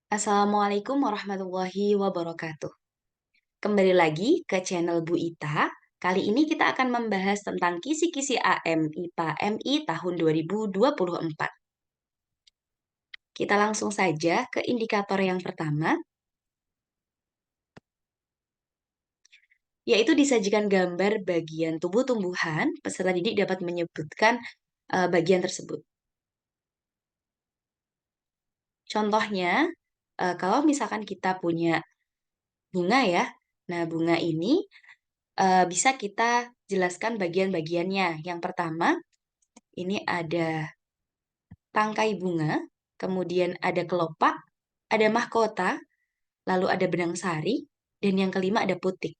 Assalamualaikum warahmatullahi wabarakatuh. Kembali lagi ke channel Bu Ita. Kali ini kita akan membahas tentang kisi-kisi AM IPA MI tahun 2024. Kita langsung saja ke indikator yang pertama, yaitu disajikan gambar bagian tubuh tumbuhan. Peserta didik dapat menyebutkan bagian tersebut. Contohnya, kalau misalkan kita punya bunga ya, nah bunga ini bisa kita jelaskan bagian-bagiannya. Yang pertama, ini ada tangkai bunga, kemudian ada kelopak, ada mahkota, lalu ada benang sari, dan yang kelima ada putik.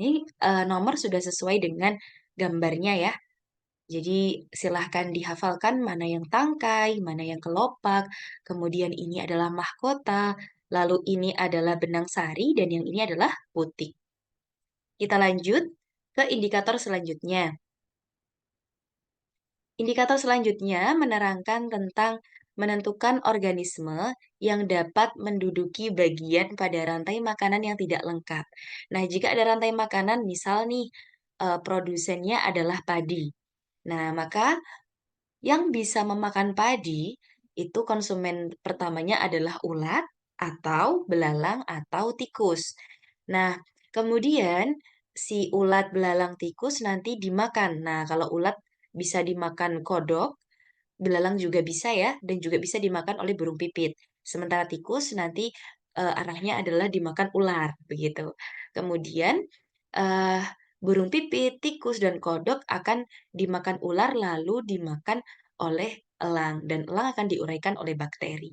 Ini nomor sudah sesuai dengan gambarnya ya. Jadi silahkan dihafalkan mana yang tangkai, mana yang kelopak, kemudian ini adalah mahkota, lalu ini adalah benang sari, dan yang ini adalah putik. Kita lanjut ke indikator selanjutnya. Indikator selanjutnya menerangkan tentang menentukan organisme yang dapat menduduki bagian pada rantai makanan yang tidak lengkap. Nah, jika ada rantai makanan, misal nih, produsennya adalah padi. Nah, maka yang bisa memakan padi itu konsumen pertamanya adalah ulat atau belalang atau tikus. Nah, kemudian si ulat, belalang, tikus nanti dimakan. Nah, kalau ulat bisa dimakan kodok, belalang juga bisa ya, dan juga bisa dimakan oleh burung pipit. Sementara tikus nanti arahnya adalah dimakan ular, begitu. Kemudian eh, burung pipit, tikus, dan kodok akan dimakan ular lalu dimakan oleh elang, dan elang akan diuraikan oleh bakteri.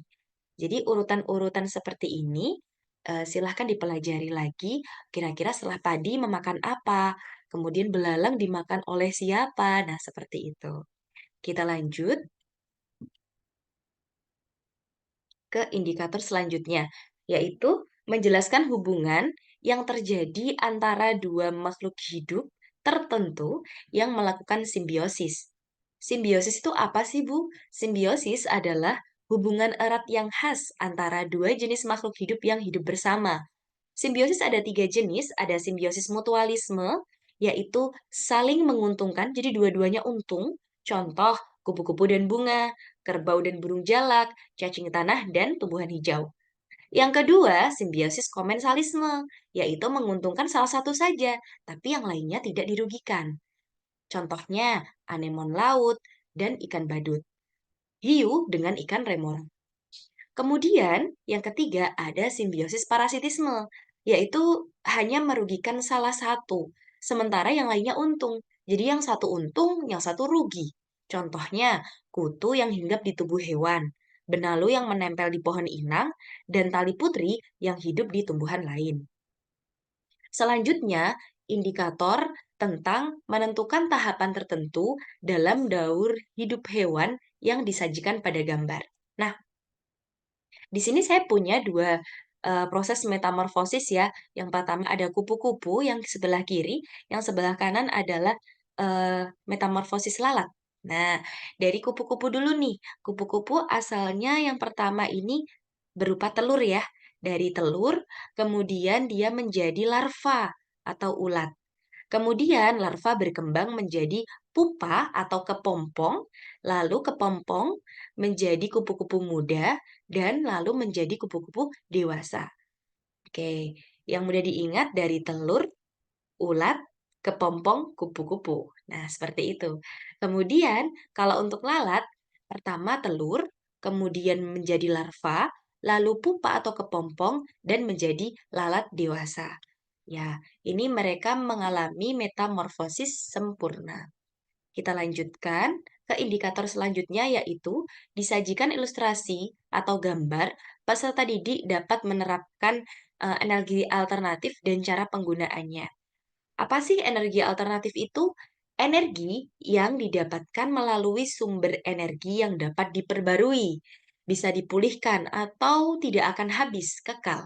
Jadi urutan-urutan seperti ini silahkan dipelajari lagi, kira-kira setelah padi memakan apa, kemudian belalang dimakan oleh siapa. Nah, seperti itu. Kita lanjut ke indikator selanjutnya, yaitu menjelaskan hubungan yang terjadi antara dua makhluk hidup tertentu yang melakukan simbiosis. Simbiosis itu apa sih, Bu? Simbiosis adalah hubungan erat yang khas antara dua jenis makhluk hidup yang hidup bersama. Simbiosis ada tiga jenis, ada simbiosis mutualisme, yaitu saling menguntungkan, jadi dua-duanya untung. Contoh, kupu-kupu dan bunga, kerbau dan burung jalak, cacing tanah, dan tumbuhan hijau. Yang kedua, simbiosis komensalisme, yaitu menguntungkan salah satu saja, tapi yang lainnya tidak dirugikan. Contohnya, anemon laut dan ikan badut. Hiu dengan ikan remora. Kemudian, yang ketiga ada simbiosis parasitisme, yaitu hanya merugikan salah satu, sementara yang lainnya untung. Jadi yang satu untung, yang satu rugi. Contohnya, kutu yang hinggap di tubuh hewan, benalu yang menempel di pohon inang, dan tali putri yang hidup di tumbuhan lain. Selanjutnya, indikator tentang menentukan tahapan tertentu dalam daur hidup hewan yang disajikan pada gambar. Nah, di sini saya punya dua proses metamorfosis ya. Yang pertama ada kupu-kupu yang sebelah kiri, yang sebelah kanan adalah metamorfosis lalat. Nah, dari kupu-kupu dulu nih. Kupu-kupu asalnya yang pertama ini berupa telur ya. Dari telur, kemudian dia menjadi larva atau ulat. Kemudian larva berkembang menjadi pupa atau kepompong, lalu kepompong menjadi kupu-kupu muda, dan lalu menjadi kupu-kupu dewasa. Oke, yang mudah diingat dari telur, ulat, kepompong, kupu-kupu. Nah, seperti itu. Kemudian, kalau untuk lalat, pertama telur, kemudian menjadi larva, lalu pupa atau kepompong, dan menjadi lalat dewasa. Ya, ini mereka mengalami metamorfosis sempurna. Kita lanjutkan ke indikator selanjutnya, yaitu disajikan ilustrasi atau gambar, peserta didik dapat menerapkan energi alternatif dan cara penggunaannya. Apa sih energi alternatif itu? Energi yang didapatkan melalui sumber energi yang dapat diperbarui, bisa dipulihkan, atau tidak akan habis, kekal.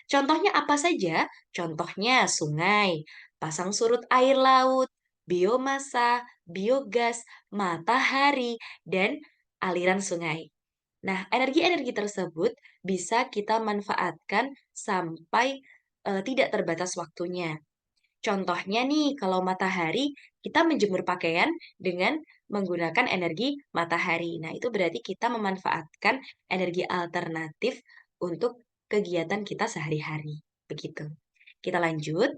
Contohnya apa saja? Contohnya sungai, pasang surut air laut, biomasa, biogas, matahari, dan aliran sungai. Nah, energi-energi tersebut bisa kita manfaatkan sampai tidak terbatas waktunya. Contohnya nih, kalau matahari, kita menjemur pakaian dengan menggunakan energi matahari. Nah, itu berarti kita memanfaatkan energi alternatif untuk kegiatan kita sehari-hari. Begitu. Kita lanjut.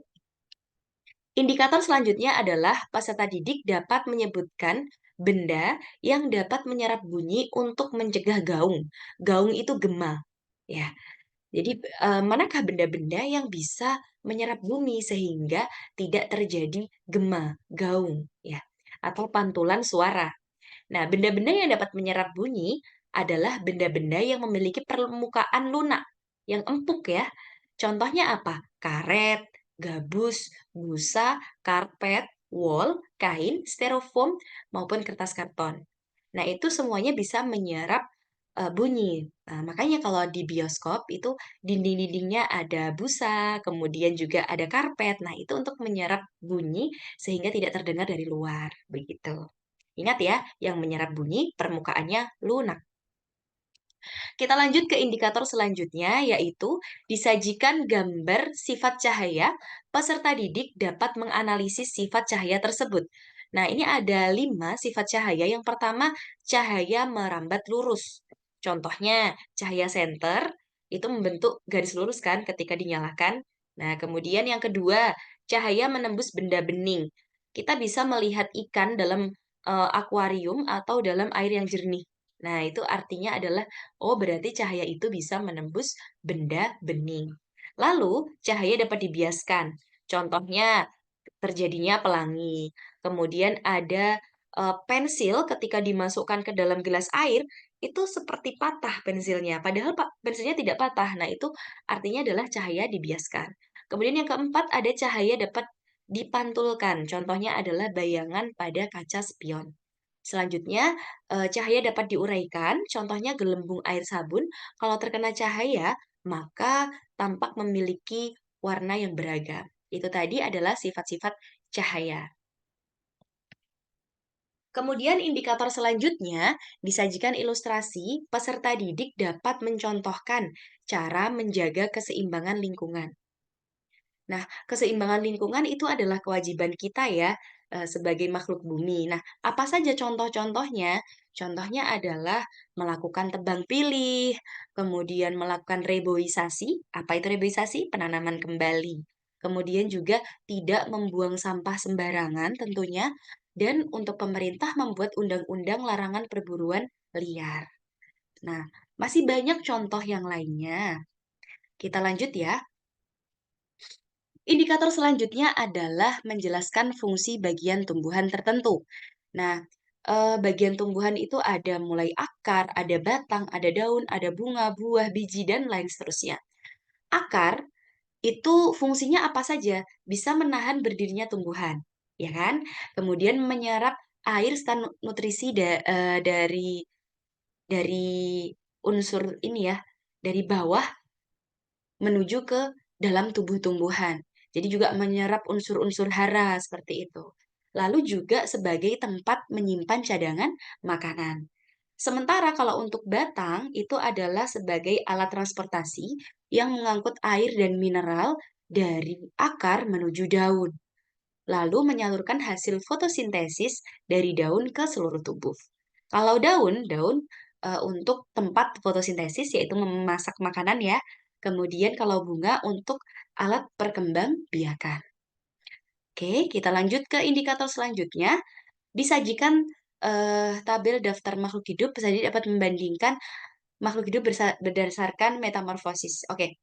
Indikator selanjutnya adalah peserta didik dapat menyebutkan benda yang dapat menyerap bunyi untuk mencegah gaung. Gaung itu gema. Ya, jadi manakah benda-benda yang bisa menyerap bumi sehingga tidak terjadi gema, gaung, ya, atau pantulan suara. Nah, benda-benda yang dapat menyerap bunyi adalah benda-benda yang memiliki permukaan lunak, yang empuk ya. Contohnya apa? Karet, gabus, busa, karpet, wol, kain, styrofoam, maupun kertas karton. Nah, itu semuanya bisa menyerap bunyi. Nah, makanya kalau di bioskop itu dinding-dindingnya ada busa, kemudian juga ada karpet. Nah, itu untuk menyerap bunyi sehingga tidak terdengar dari luar, begitu. Ingat ya, yang menyerap bunyi permukaannya lunak. Kita lanjut ke indikator selanjutnya, yaitu disajikan gambar sifat cahaya, peserta didik dapat menganalisis sifat cahaya tersebut. Nah, ini ada 5 sifat cahaya. Yang pertama, cahaya merambat lurus. Contohnya, cahaya senter itu membentuk garis lurus kan ketika dinyalakan. Nah, kemudian yang kedua, cahaya menembus benda bening. Kita bisa melihat ikan dalam akuarium atau dalam air yang jernih. Nah, itu artinya adalah oh, berarti cahaya itu bisa menembus benda bening. Lalu, cahaya dapat dibiaskan. Contohnya, terjadinya pelangi. Kemudian ada pensil ketika dimasukkan ke dalam gelas air, itu seperti patah pensilnya. Padahal pensilnya tidak patah. Nah, itu artinya adalah cahaya dibiaskan. Kemudian yang keempat, ada cahaya dapat dipantulkan. Contohnya adalah bayangan pada kaca spion. Selanjutnya, cahaya dapat diuraikan, contohnya gelembung air sabun. Kalau terkena cahaya, maka tampak memiliki warna yang beragam. Itu tadi adalah sifat-sifat cahaya. Kemudian indikator selanjutnya disajikan ilustrasi, peserta didik dapat mencontohkan cara menjaga keseimbangan lingkungan. Nah, keseimbangan lingkungan itu adalah kewajiban kita ya, sebagai makhluk bumi. Nah, apa saja contoh-contohnya? Contohnya adalah melakukan tebang pilih, kemudian melakukan reboisasi. Apa itu reboisasi? Penanaman kembali. Kemudian juga tidak membuang sampah sembarangan tentunya, dan untuk pemerintah membuat undang-undang larangan perburuan liar. Nah, masih banyak contoh yang lainnya. Kita lanjut ya. Indikator selanjutnya adalah menjelaskan fungsi bagian tumbuhan tertentu. Nah, bagian tumbuhan itu ada mulai akar, ada batang, ada daun, ada bunga, buah, biji, dan lain seterusnya. Akar itu fungsinya apa saja? Bisa menahan berdirinya tumbuhan, ya kan? Kemudian menyerap air serta nutrisi dari unsur ini ya, dari bawah menuju ke dalam tubuh tumbuhan. Jadi juga menyerap unsur-unsur hara seperti itu. Lalu juga sebagai tempat menyimpan cadangan makanan. Sementara kalau untuk batang itu adalah sebagai alat transportasi yang mengangkut air dan mineral dari akar menuju daun, lalu menyalurkan hasil fotosintesis dari daun ke seluruh tubuh. Kalau daun untuk tempat fotosintesis yaitu memasak makanan ya. Kemudian kalau bunga untuk alat perkembang biakan. Oke, kita lanjut ke indikator selanjutnya. Disajikan tabel daftar makhluk hidup, peserta dapat membandingkan makhluk hidup berdasarkan metamorfosis. Oke,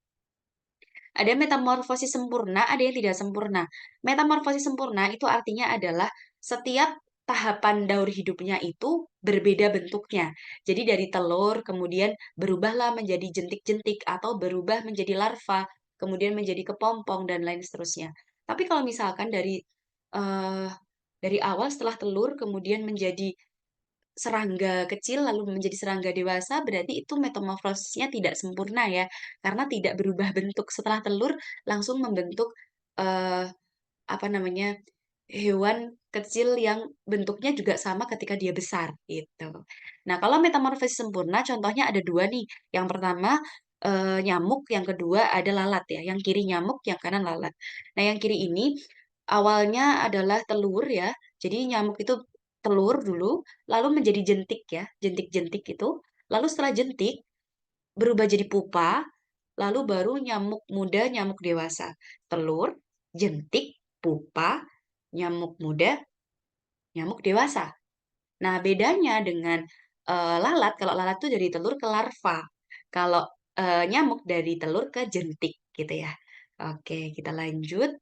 ada metamorfosis sempurna, ada yang tidak sempurna. Metamorfosis sempurna itu artinya adalah setiap tahapan daur hidupnya itu berbeda bentuknya. Jadi dari telur kemudian berubahlah menjadi jentik-jentik atau berubah menjadi larva, kemudian menjadi kepompong dan lain seterusnya. Tapi kalau misalkan eh, dari awal setelah telur kemudian menjadi serangga kecil lalu menjadi serangga dewasa, berarti itu metamorfosisnya tidak sempurna ya, karena tidak berubah bentuk setelah telur langsung membentuk eh, apa namanya hewan kecil yang bentuknya juga sama ketika dia besar, gitu. Nah, kalau metamorfosis sempurna contohnya ada 2 nih. Yang pertama, nyamuk, yang kedua ada lalat ya, yang kiri nyamuk, yang kanan lalat. Nah, yang kiri ini awalnya adalah telur ya, jadi nyamuk itu telur dulu, lalu menjadi jentik ya, jentik-jentik itu, lalu setelah jentik berubah jadi pupa, lalu baru nyamuk muda, nyamuk dewasa. Telur, jentik, pupa, nyamuk muda, nyamuk dewasa. Nah, bedanya dengan lalat, kalau lalat tuh dari telur ke larva. Kalau nyamuk dari telur ke jentik gitu ya. Oke, kita lanjut.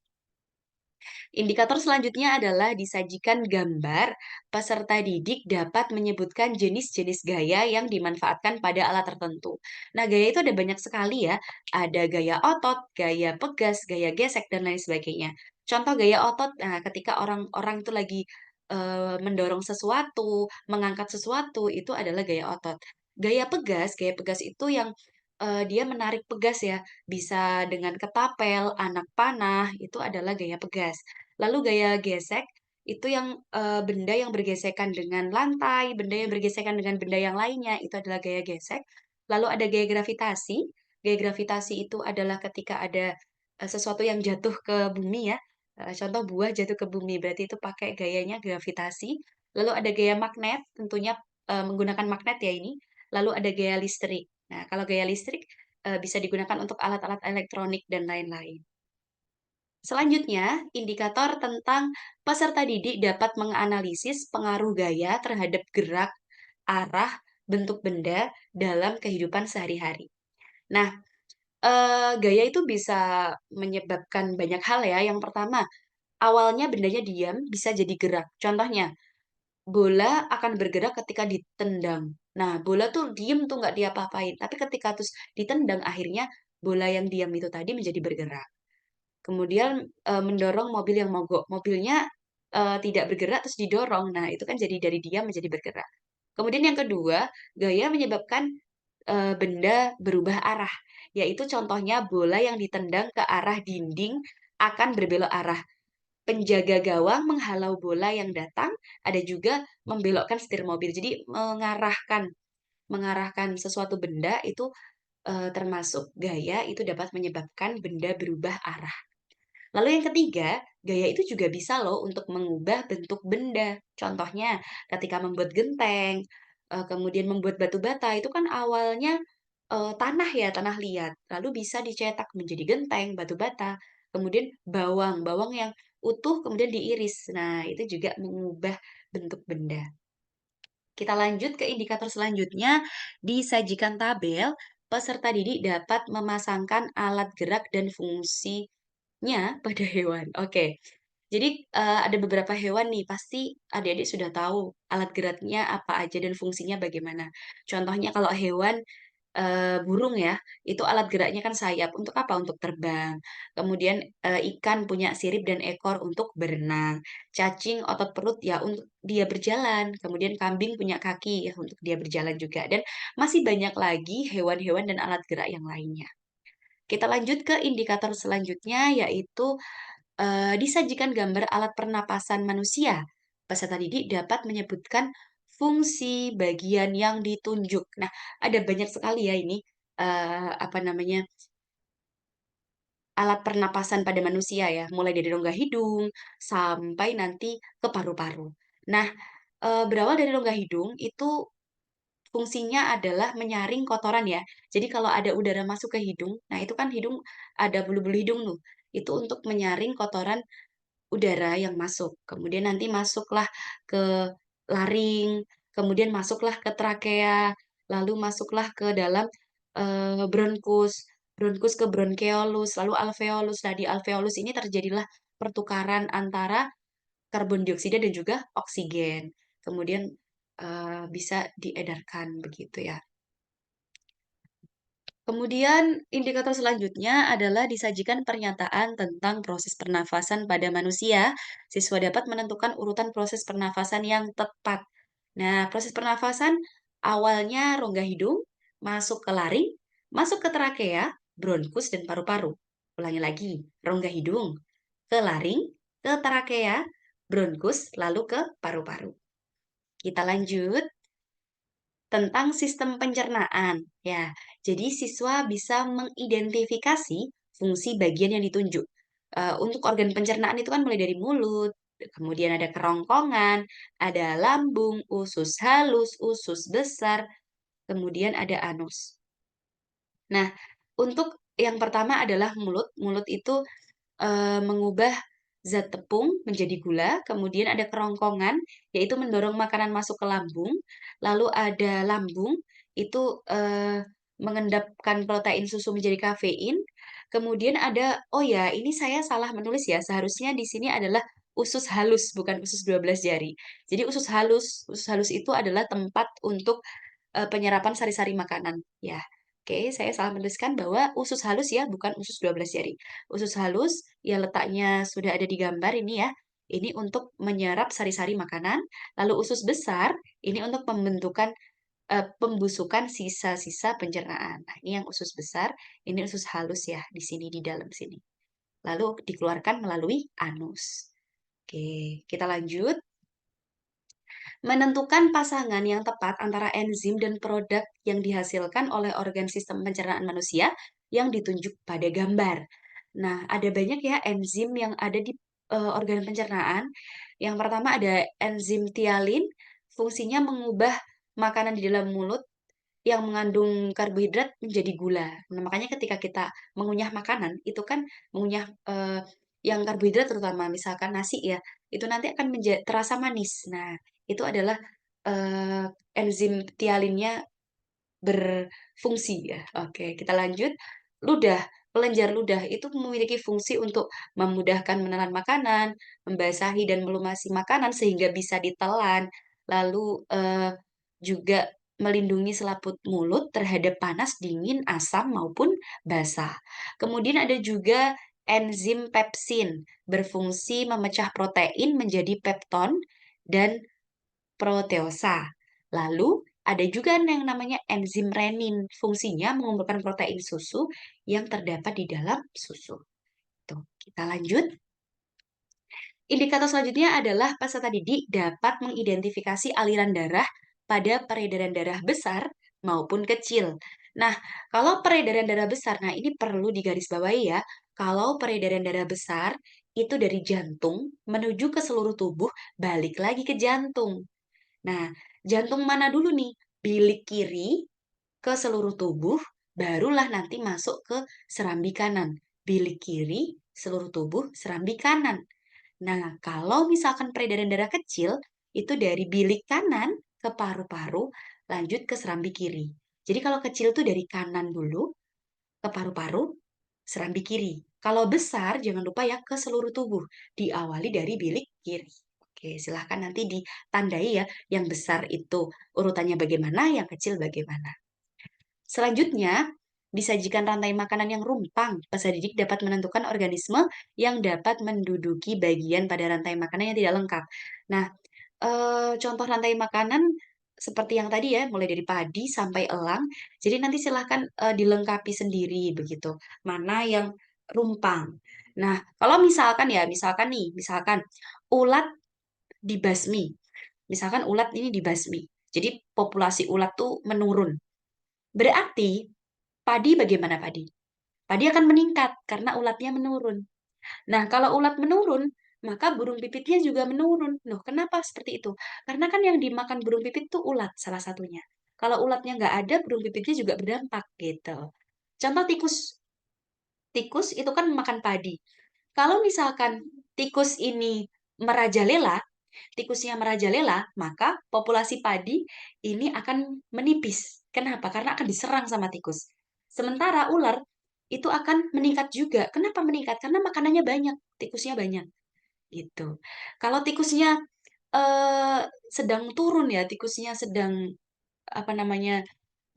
Indikator selanjutnya adalah disajikan gambar, peserta didik dapat menyebutkan jenis-jenis gaya yang dimanfaatkan pada alat tertentu. Nah, gaya itu ada banyak sekali ya. Ada gaya otot, gaya pegas, gaya gesek, dan lain sebagainya. Contoh gaya otot, nah ketika orang-orang itu lagi mendorong sesuatu, mengangkat sesuatu, itu adalah gaya otot. Gaya pegas itu yang dia menarik pegas ya, bisa dengan ketapel, anak panah, itu adalah gaya pegas. Lalu gaya gesek, itu yang, benda yang bergesekan dengan lantai, benda yang bergesekan dengan benda yang lainnya, itu adalah gaya gesek. Lalu ada gaya gravitasi itu adalah ketika ada, sesuatu yang jatuh ke bumi ya, contoh buah jatuh ke bumi, berarti itu pakai gayanya gravitasi. Lalu ada gaya magnet, tentunya, menggunakan magnet ya ini. Lalu ada gaya listrik. Nah, kalau gaya listrik, bisa digunakan untuk alat-alat elektronik dan lain-lain. Selanjutnya, indikator tentang peserta didik dapat menganalisis pengaruh gaya terhadap gerak, arah, bentuk benda dalam kehidupan sehari-hari. Nah, gaya itu bisa menyebabkan banyak hal ya. Yang pertama, awalnya bendanya diam, bisa jadi gerak. Contohnya, bola akan bergerak ketika ditendang. Nah, bola tuh diem tuh nggak diapa-apain, tapi ketika terus ditendang, akhirnya bola yang diam itu tadi menjadi bergerak. Kemudian, mendorong mobil yang mogok. Mobilnya, tidak bergerak terus didorong. Nah, itu kan jadi dari diam menjadi bergerak. Kemudian yang kedua, gaya menyebabkan, benda berubah arah, yaitu contohnya bola yang ditendang ke arah dinding akan berbelok arah. Penjaga gawang menghalau bola yang datang, ada juga membelokkan setir mobil. Jadi mengarahkan mengarahkan sesuatu benda itu, termasuk gaya, itu dapat menyebabkan benda berubah arah. Lalu yang ketiga, gaya itu juga bisa loh untuk mengubah bentuk benda. Contohnya, ketika membuat genteng, kemudian membuat batu bata, itu kan awalnya tanah ya, tanah liat. Lalu bisa dicetak menjadi genteng, batu bata. Kemudian bawang, bawang yang utuh kemudian diiris. Nah, itu juga mengubah bentuk benda. Kita lanjut ke indikator selanjutnya, disajikan tabel, peserta didik dapat memasangkan alat gerak dan fungsinya pada hewan. Oke, jadi ada beberapa hewan nih, pasti adik-adik sudah tahu alat geraknya apa aja dan fungsinya bagaimana. Contohnya kalau hewan burung ya, itu alat geraknya kan sayap, untuk apa? Untuk terbang. Kemudian, ikan punya sirip dan ekor untuk berenang. Cacing otot perut ya untuk dia berjalan, kemudian kambing punya kaki ya untuk dia berjalan juga, dan masih banyak lagi hewan-hewan dan alat gerak yang lainnya. Kita lanjut ke indikator selanjutnya, yaitu disajikan gambar alat pernapasan manusia. Peserta didik dapat menyebutkan fungsi bagian yang ditunjuk. Nah, ada banyak sekali ya ini, apa namanya, alat pernapasan pada manusia ya, mulai dari rongga hidung sampai nanti ke paru-paru. Nah, berawal dari rongga hidung itu fungsinya adalah menyaring kotoran ya. Jadi kalau ada udara masuk ke hidung, nah itu kan hidung ada bulu-bulu hidung tuh, itu untuk menyaring kotoran udara yang masuk, kemudian nanti masuklah ke laring, kemudian masuklah ke trakea, lalu masuklah ke dalam, bronkus, bronkus ke bronkeolus, lalu alveolus. Nah, di alveolus ini terjadilah pertukaran antara karbon dioksida dan juga oksigen. Kemudian, bisa diedarkan begitu ya. Kemudian indikator selanjutnya adalah disajikan pernyataan tentang proses pernafasan pada manusia. Siswa dapat menentukan urutan proses pernafasan yang tepat. Nah, proses pernafasan awalnya rongga hidung, masuk ke laring, masuk ke trakea, bronkus, dan paru-paru. Ulangi lagi, rongga hidung, ke laring, ke trakea, bronkus, lalu ke paru-paru. Kita lanjut tentang sistem pencernaan. Ya, jadi siswa bisa mengidentifikasi fungsi bagian yang ditunjuk. Untuk organ pencernaan itu kan mulai dari mulut, kemudian ada kerongkongan, ada lambung, usus halus, usus besar, kemudian ada anus. Nah, untuk yang pertama adalah mulut. Mulut itu mengubah zat tepung menjadi gula, kemudian ada kerongkongan, yaitu mendorong makanan masuk ke lambung, lalu ada lambung, itu mengendapkan protein susu menjadi kafein, kemudian ada, oh ya, ini saya salah menulis ya, seharusnya di sini adalah usus halus, bukan usus 12 jari. Jadi usus halus itu adalah tempat untuk penyerapan sari-sari makanan, ya. Oke, saya salah menuliskan bahwa usus halus ya, bukan usus 12 jari. Usus halus, ya letaknya sudah ada di gambar ini ya. Ini untuk menyerap sari-sari makanan. Lalu usus besar, ini untuk pembusukan sisa-sisa pencernaan. Nah, ini yang usus besar, ini usus halus ya, di sini, di dalam sini. Lalu dikeluarkan melalui anus. Oke, kita lanjut. Menentukan pasangan yang tepat antara enzim dan produk yang dihasilkan oleh organ sistem pencernaan manusia yang ditunjuk pada gambar. Nah, ada banyak ya enzim yang ada di organ pencernaan. Yang pertama ada enzim tialin, fungsinya mengubah makanan di dalam mulut yang mengandung karbohidrat menjadi gula. Nah, makanya ketika kita mengunyah makanan, itu kan mengunyah yang karbohidrat terutama misalkan nasi ya, itu nanti akan terasa manis. Nah, itu adalah enzim tialinnya berfungsi ya. Oke, kita lanjut. Ludah, kelenjar ludah itu memiliki fungsi untuk memudahkan menelan makanan, membasahi dan melumasi makanan sehingga bisa ditelan. Lalu juga melindungi selaput mulut terhadap panas, dingin, asam maupun basah. Kemudian ada juga enzim pepsin berfungsi memecah protein menjadi pepton dan proteosa. Lalu ada juga yang namanya enzim renin, fungsinya mengumpulkan protein susu yang terdapat di dalam susu. Tuh, kita lanjut. Indikator selanjutnya adalah peserta didik dapat mengidentifikasi aliran darah pada peredaran darah besar maupun kecil. Nah, kalau peredaran darah besar, nah ini perlu digarisbawahi ya. Kalau peredaran darah besar itu dari jantung menuju ke seluruh tubuh, balik lagi ke jantung. Nah, jantung mana dulu nih? Bilik kiri ke seluruh tubuh, barulah nanti masuk ke serambi kanan. Bilik kiri, seluruh tubuh, serambi kanan. Nah, kalau misalkan peredaran darah kecil, itu dari bilik kanan ke paru-paru, lanjut ke serambi kiri. Jadi kalau kecil tuh dari kanan dulu ke paru-paru, serambi kiri. Kalau besar, jangan lupa ya ke seluruh tubuh. Diawali dari bilik kiri. Oke, silahkan nanti ditandai ya, yang besar itu urutannya bagaimana, yang kecil bagaimana. Selanjutnya, disajikan rantai makanan yang rumpang. Peserta didik dapat menentukan organisme yang dapat menduduki bagian pada rantai makanan yang tidak lengkap. Nah, contoh rantai makanan seperti yang tadi ya, mulai dari padi sampai elang. Jadi nanti silahkan dilengkapi sendiri begitu. Mana yang rumpang. Nah, kalau misalkan ya, misalkan nih, misalkan ulat dibasmi. Misalkan ulat ini dibasmi. Jadi populasi ulat tuh menurun. Berarti padi bagaimana padi? Padi akan meningkat karena ulatnya menurun. Nah, kalau ulat menurun, maka burung pipitnya juga menurun. Loh, kenapa seperti itu? Karena kan yang dimakan burung pipit itu ulat salah satunya. Kalau ulatnya nggak ada, burung pipitnya juga berdampak gitu. Contoh tikus. Tikus itu kan memakan padi. Kalau misalkan tikus ini merajalela, tikusnya merajalela, maka populasi padi ini akan menipis. Kenapa? Karena akan diserang sama tikus. Sementara ular itu akan meningkat juga. Kenapa meningkat? Karena makanannya banyak, tikusnya banyak. Gitu. Kalau tikusnya eh, sedang turun ya, tikusnya sedang apa namanya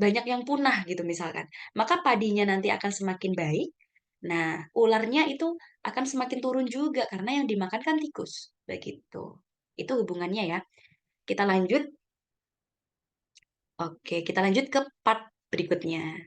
banyak yang punah gitu misalkan, maka padinya nanti akan semakin baik. Nah, ularnya itu akan semakin turun juga karena yang dimakan kan tikus. Begitu. Itu hubungannya ya. Kita lanjut. Oke, kita lanjut ke part berikutnya.